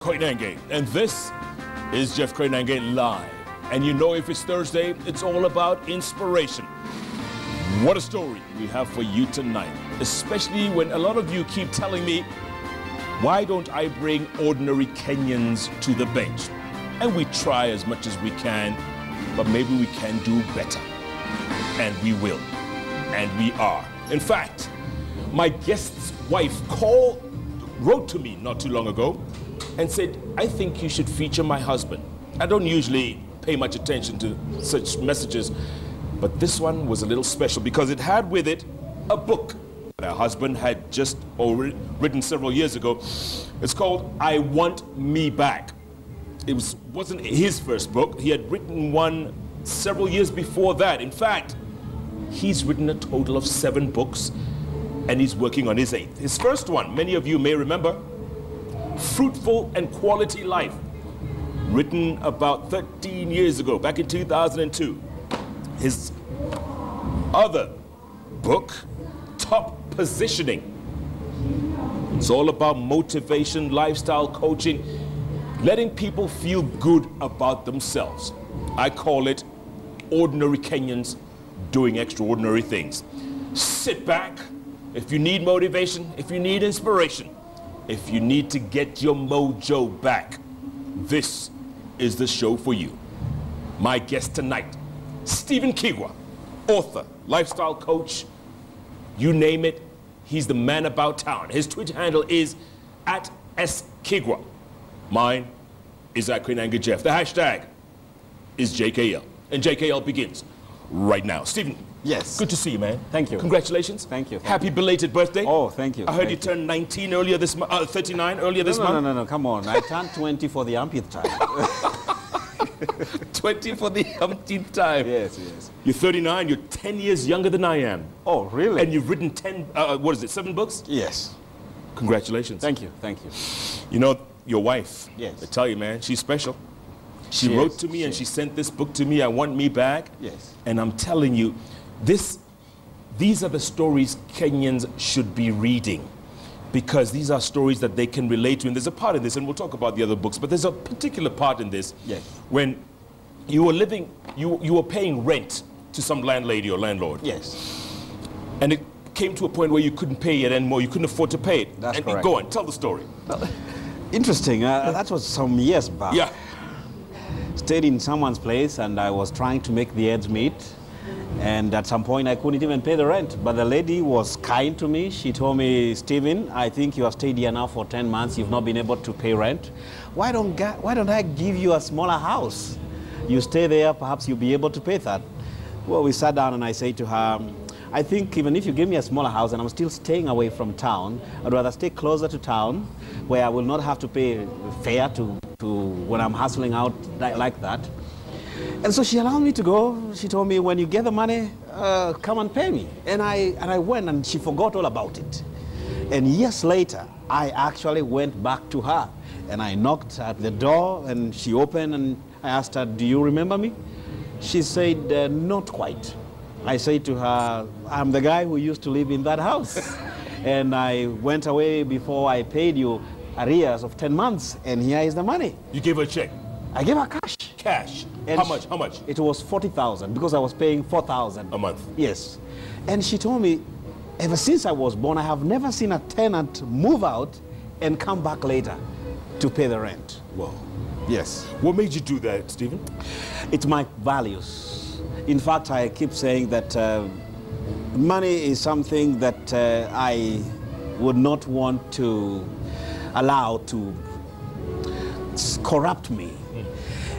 Koinange, and this is Jeff Koinange live. And you know, if it's Thursday, it's all about inspiration. What a story we have for you tonight, especially when a lot of you keep telling me, why don't I bring ordinary Kenyans to the bench? And we try as much as we can, but maybe we can do better. And we will. And we are. In fact, my guest's wife wrote to me not too long ago and said, I think you should feature my husband. I don't usually pay much attention to such messages, but this one was a little special because it had with it a book that her husband had just written several years ago. It's called I Want Me Back. It wasn't his first book. He had written one several years before that. In fact, he's written a total of 7 books, and he's working on his 8th. His first one, many of you may remember, Fruitful and Quality Life, written about 13 years ago, back in 2002. His other book, Top Positioning. It's all about motivation, lifestyle coaching, letting people feel good about themselves. I call it Ordinary Kenyans Doing Extraordinary Things. Sit back. If you need motivation, if you need inspiration, if you need to get your mojo back, this is the show for you. My guest tonight, Stephen Kigwa, author, lifestyle coach, you name it, he's the man about town. His Twitter handle is @skigwa. Mine is @Koinange Jeff. The hashtag is JKL. And JKL begins right now. Stephen. Yes. Good to see you, man. Thank you. Congratulations. Thank you. Happy belated birthday. Oh, thank you. I heard you turned 19 earlier this month, 39 earlier this month. No, come on. I turned 20 for the umpteenth time. 20 for the umpteenth time. Yes. You're 39, you're 10 years younger than I am. Oh, really? And you've written 7 books? Yes. Congratulations. Thank you. You know, your wife, yes, I tell you, man, she's special. She wrote to me and she sent this book to me, I Want Me Back. Yes. And I'm telling you, these are the stories Kenyans should be reading, because these are stories that they can relate to. And there's a part in this, and we'll talk about the other books, but there's a particular part in this, yes, when you were living, you were paying rent to some landlady or landlord. Yes. And it came to a point where you couldn't pay it anymore, you couldn't afford to pay it. That's correct. Go on, tell the story. Interesting. That was some years back. Yeah. Stayed in someone's place, and I was trying to make the ends meet. And at some point, I couldn't even pay the rent. But the lady was kind to me. She told me, Stephen, I think you have stayed here now for 10 months. You've not been able to pay rent. Why don't I give you a smaller house? You stay there, perhaps you'll be able to pay that. Well, we sat down and I said to her, I think even if you give me a smaller house and I'm still staying away from town, I'd rather stay closer to town where I will not have to pay fare to when I'm hustling out like that. And so she allowed me to go. She told me, when you get the money, come and pay me. And I went, and she forgot all about it. And years later, I actually went back to her. And I knocked at the door, and she opened, and I asked her, do you remember me? She said, not quite. I said to her, I'm the guy who used to live in that house. And I went away before I paid you arrears of 10 months, and here is the money. You gave her a check? I gave her cash. Cash? And How much? It was 40,000 because I was paying 4,000 a month. Yes. And she told me, ever since I was born, I have never seen a tenant move out and come back later to pay the rent. Whoa. Yes. What made you do that, Stephen? It's my values. In fact, I keep saying that money is something that I would not want to allow to corrupt me.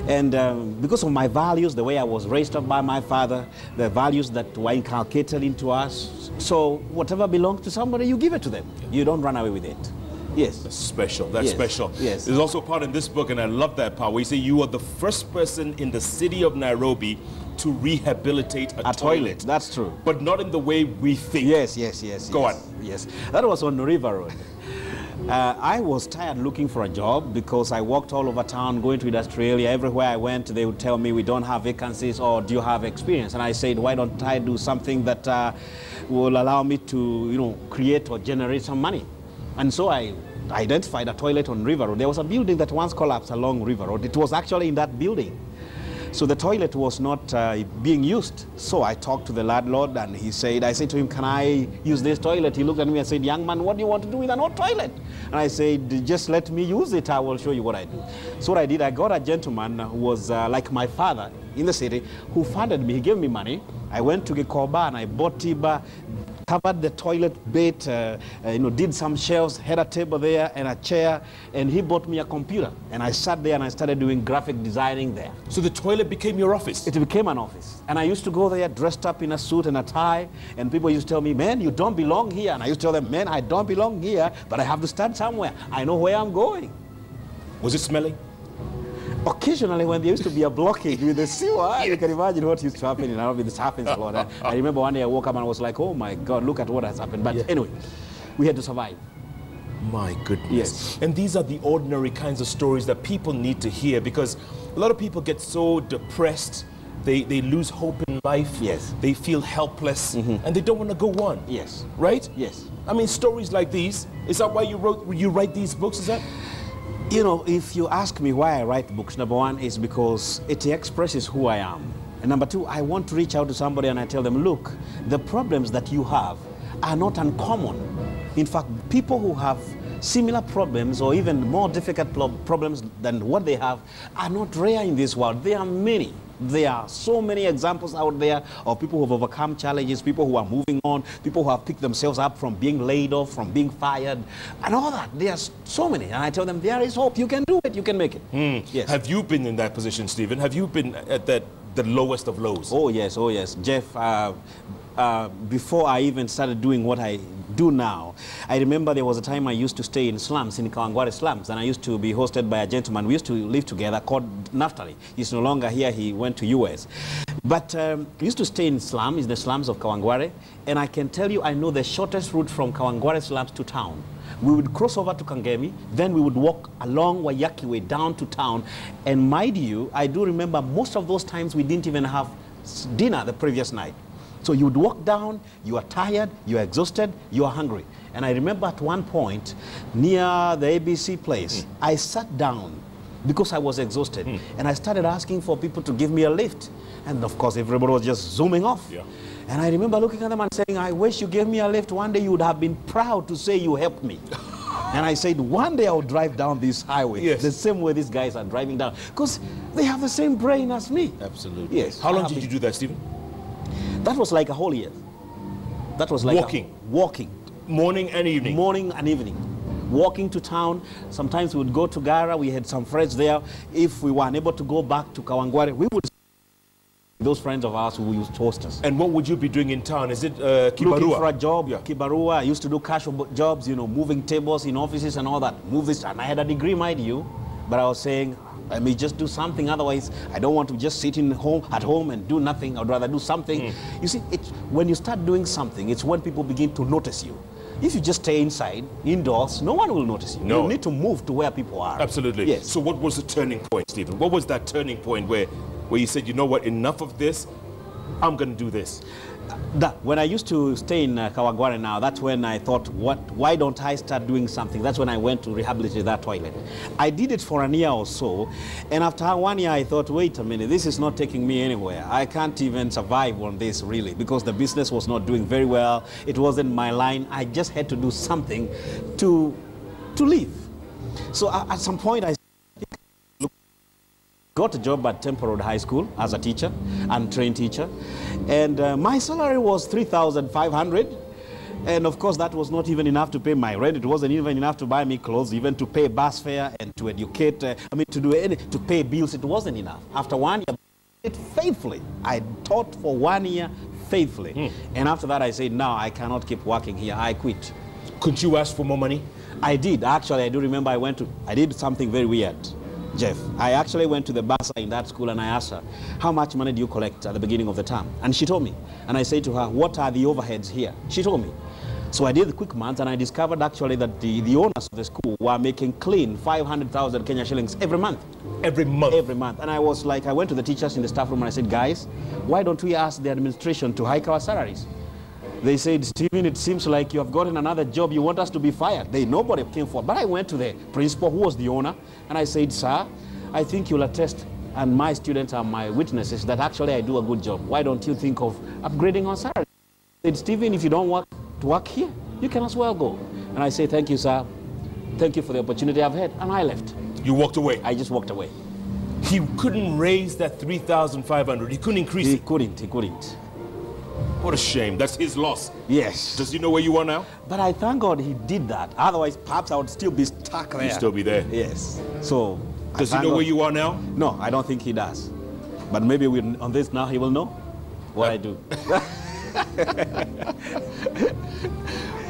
And because of my values, the way I was raised up by my father, the values that were inculcated into us, so whatever belongs to somebody, you give it to them. You don't run away with it. Yes. That's special. That's special. Yes. There's also a part in this book, and I love that part, where you say you are the first person in the city of Nairobi to rehabilitate a toilet. That's true. But not in the way we think. Yes. Go on. Yes. That was on River Road. I was tired looking for a job because I walked all over town, going to industrial area. Everywhere I went, they would tell me, we don't have vacancies, or do you have experience? And I said, why don't I do something that will allow me to, create or generate some money? And so I identified a toilet on River Road. There was a building that once collapsed along River Road. It was actually in that building. So the toilet was not being used. So I talked to the landlord and I said to him, can I use this toilet? He looked at me and said, young man, what do you want to do with an old toilet? And I said, just let me use it. I will show you what I do. So what I did, I got a gentleman who was like my father in the city who funded me. He gave me money. I went to Gikoba and I bought Tiba, covered the toilet bed, did some shelves, had a table there and a chair, and he bought me a computer. And I sat there and I started doing graphic designing there. So the toilet became your office? It became an office. And I used to go there dressed up in a suit and a tie, and people used to tell me, man, you don't belong here. And I used to tell them, man, I don't belong here, but I have to start somewhere. I know where I'm going. Was it smelly? Occasionally, when there used to be a blockage with the sewer, you can imagine what used to happen in Nairobi. This happens a lot. I remember one day I woke up and I was like, oh my God, look at what has happened. But anyway, we had to survive. My goodness. Yes. And these are the ordinary kinds of stories that people need to hear, because a lot of people get so depressed, they lose hope in life. Yes. They feel helpless, and they don't want to go on. Yes. Right? Yes. I mean, stories like these, is that why you write these books, is that? You know, if you ask me why I write books, number one is because it expresses who I am. And number two, I want to reach out to somebody and I tell them, look, the problems that you have are not uncommon. In fact, people who have similar problems or even more difficult problems than what they have are not rare in this world. There are many. There are so many examples out there of people who have overcome challenges, people who are moving on, people who have picked themselves up from being laid off, from being fired, and all that. There are so many. And I tell them, there is hope. You can do it. You can make it. Yes. Have you been in that position, Stephen? Have you been at the lowest of lows? Oh, yes. Oh, yes. Jeff, before I even started doing what I do now, I remember there was a time I used to stay in slums, in Kawangware slums, and I used to be hosted by a gentleman. We used to live together called Naftali. He's no longer here. He went to US. But we used to stay in slums, in the slums of Kawangware, and I can tell you I know the shortest route from Kawangware slums to town. We would cross over to Kangemi, then we would walk along Wayaki way down to town, and mind you, I do remember most of those times we didn't even have dinner the previous night. So you would walk down, you are tired, you are exhausted, you are hungry. And I remember at one point, near the ABC place, I sat down because I was exhausted. And I started asking for people to give me a lift. And of course, everybody was just zooming off. Yeah. And I remember looking at them and saying, I wish you gave me a lift. One day you would have been proud to say you helped me. And I said, one day I'll drive down this highway, the same way these guys are driving down. Because they have the same brain as me. Absolutely. Yes. How long did you do that, Stephen? That was like a whole year. That was like walking. Morning and evening. Morning and evening. Walking to town. Sometimes we would go to Gara. We had some friends there. If we were unable to go back to Kawangware, we would those friends of ours who used to host us. And what would you be doing in town? Is it Kibarua? Looking for a job, Kibarua. I used to do cash jobs, you know, moving tables in offices and all that. Move this, and I had a degree, mind you, but I was saying, I may just do something, otherwise I don't want to just sit at home and do nothing. I'd rather do something. You see, when you start doing something, it's when people begin to notice you. If you just stay inside, indoors, no one will notice you. No. You need to move to where people are. Absolutely. Yes. So what was the turning point, Stephen? What was that turning point where you said, you know what, enough of this, I'm going to do this? When I used to stay in Kawangware now, that's when I thought, why don't I start doing something? That's when I went to rehabilitate that toilet. I did it for a year or so, and after 1 year I thought, wait a minute, this is not taking me anywhere. I can't even survive on this really, because the business was not doing very well. It wasn't my line. I just had to do something to live. So at some point I got a job at Temple Road High School as a teacher, untrained teacher, and my salary was 3,500, and of course that was not even enough to pay my rent. It wasn't even enough to buy me clothes, even to pay bus fare and to educate, to pay bills. It wasn't enough. After 1 year, it faithfully. I taught for 1 year faithfully, and after that I said, no, I cannot keep working here. I quit. Couldn't you ask for more money? I did. Actually, I do remember I did something very weird, Jeff. I actually went to the bursar in that school and I asked her, how much money do you collect at the beginning of the term? And she told me. And I said to her, what are the overheads here? She told me. So I did the quick math and I discovered actually that the owners of the school were making clean 500,000 Kenya shillings every month. Every month? Every month. And I was like, I went to the teachers in the staff room and I said, guys, why don't we ask the administration to hike our salaries? They said, Stephen, it seems like you have gotten another job. You want us to be fired. Nobody came forward. But I went to the principal, who was the owner, and I said, sir, I think you'll attest, and my students are my witnesses, that actually I do a good job. Why don't you think of upgrading on salary? I said, Stephen, if you don't want to work here, you can as well go. And I say, thank you, sir. Thank you for the opportunity I've had. And I left. You walked away? I just walked away. He couldn't raise that 3,500. He couldn't increase it. He couldn't. What a shame. That's his loss. Yes. Does he know where you are now? But I thank God he did that. Otherwise, perhaps I would still be stuck there. You'd still be there. Yes. So, does he know where you are now? No, I don't think he does. But maybe on this now he will know what I do.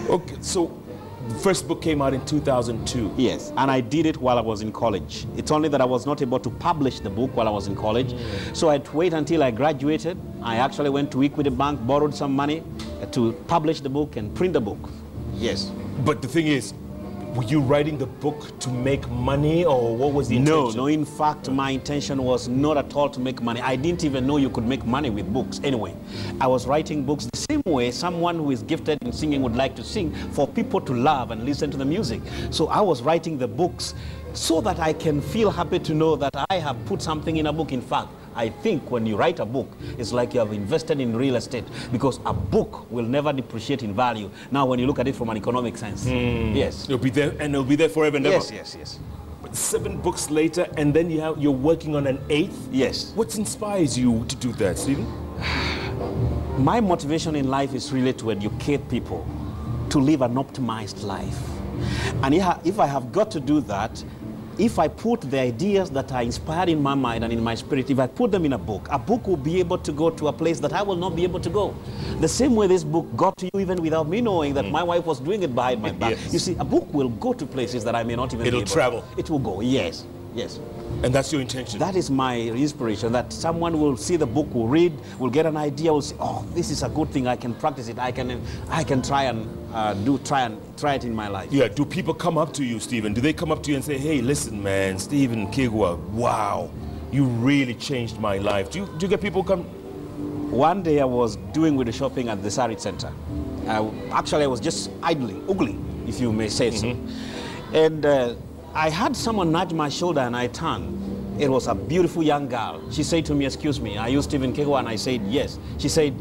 Okay, so the first book came out in 2002. Yes, and I did it while I was in college. It's only that I was not able to publish the book while I was in college. So I'd wait until I graduated. I actually went to Equity Bank, borrowed some money to publish the book and print the book. Yes. But the thing is, were you writing the book to make money, or what was the intention? No, in fact, my intention was not at all to make money. I didn't even know you could make money with books. Anyway, I was writing books the same way someone who is gifted in singing would like to sing, for people to love and listen to the music. So I was writing the books so that I can feel happy to know that I have put something in a book. In fact, I think when you write a book, it's like you have invested in real estate, because a book will never depreciate in value. Now, when you look at it from an economic sense, yes. It'll be there, and it'll be there forever and ever. Yes. But 7 books later, and then you're working on an 8th? Yes. What inspires you to do that, Stephen? My motivation in life is really to educate people to live an optimized life. And if I have got to do that, if I put the ideas that are inspired in my mind and in my spirit, if I put them in a book will be able to go to a place that I will not be able to go. The same way this book got to you even without me knowing that my wife was doing it behind my back. Yes. You see, a book will go to places that I may not even be able. It'll travel. It will go, yes. And that's your intention? That is my inspiration, that someone will see the book, will read, will get an idea, will say, oh, this is a good thing, I can practice it, I can try it in my life. Yeah, do people come up to you, Stephen? Do they come up to you and say, hey, listen, man, Stephen Kigwa, wow, you really changed my life? Do you get people come? One day I was doing with the shopping at the Sarit Center. Actually, I was just idling, if you may say so. And I had someone nudge my shoulder and I turned. It was a beautiful young girl. She said to me, excuse me, are you Stephen Kigwa? And I said, yes. She said,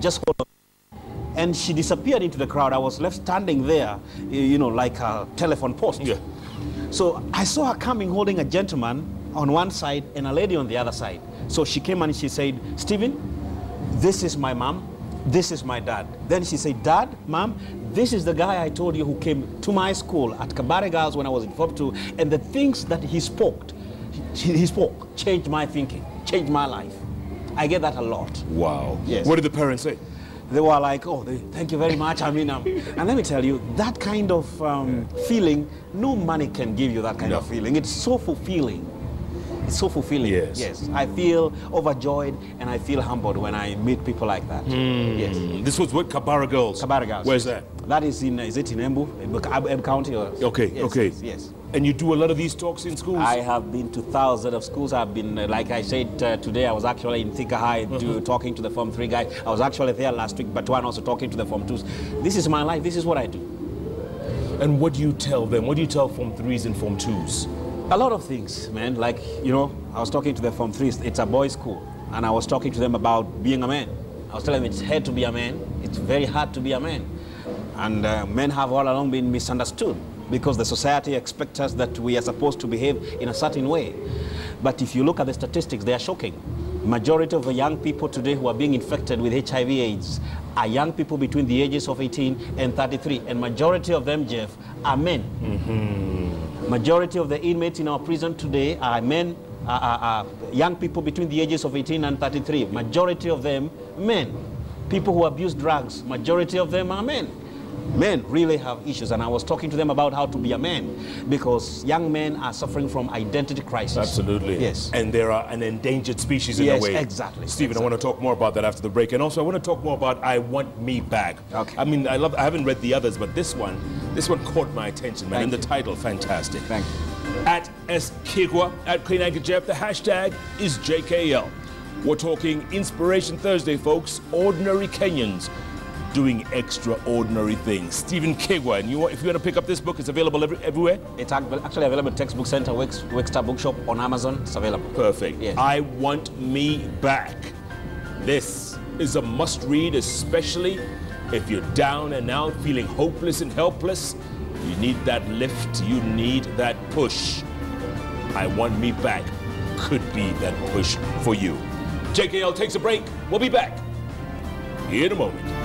just hold on. And she disappeared into the crowd. I was left standing there, you know, like a telephone post. Yeah. So I saw her coming holding a gentleman on one side and a lady on the other side. So she came and she said, Stephen, this is my mom. This is my dad. Then she said, Dad, Mom, this is the guy I told you who came to my school at Kabare Girls when I was in Form 2, and the things that he spoke changed my thinking, changed my life. I get that a lot. Wow. Yes. What did the parents say? They were like, oh, thank you very much. I mean, and let me tell you, that kind of feeling, no money can give you that kind of feeling. It's so fulfilling. It's so fulfilling. Yes. I feel overjoyed and I feel humbled when I meet people like that. Yes. This was what, Kabara Girls? Kabara Girls. Where's that? That is is it in Embu? Embu County? Or? Okay, yes, okay. Yes. And you do a lot of these talks in schools? I have been to thousands of schools. I've been, like I said today, I was actually in Thika High talking to the Form 3 guys. I was actually there last week, Part1 also talking to the Form 2s. This is my life. This is what I do. And what do you tell them? What do you tell Form 3s and Form 2s? A lot of things, man. Like, you know, I was talking to the Form 3s. It's a boys' school. And I was talking to them about being a man. I was telling them it's hard to be a man. It's very hard to be a man. And men have all along been misunderstood because the society expects us that we are supposed to behave in a certain way. But if you look at the statistics, they are shocking. Majority of the young people today who are being infected with HIV/AIDS are young people between the ages of 18 and 33. And majority of them, Jeff, are men. Majority of the inmates in our prison today are men, young people between the ages of 18 and 33. Majority of them, men. People who abuse drugs, majority of them are men. Men really have issues, and I was talking to them about how to be a man, because young men are suffering from identity crisis. Absolutely. Yes. And they're an endangered species in a way. Yes, exactly. Stephen, I want to talk more about that after the break. And also I want to talk more about I Want Me Back. Okay. I mean, I haven't read the others, but this one caught my attention, man. Thank and you. the title, fantastic. Thank you. At @Kigwa, at Koinange Jeff, the hashtag is JKL. We're talking Inspiration Thursday, folks. Ordinary Kenyans doing extraordinary things. Stephen Kigwa, and if you want to pick up this book, it's available everywhere? It's actually available at Textbook Center, Wexter Bookshop, on Amazon. It's available. Perfect. Yes. I Want Me Back. This is a must-read, especially if you're down and out, feeling hopeless and helpless. You need that lift. You need that push. I Want Me Back could be that push for you. JKL takes a break. We'll be back in a moment.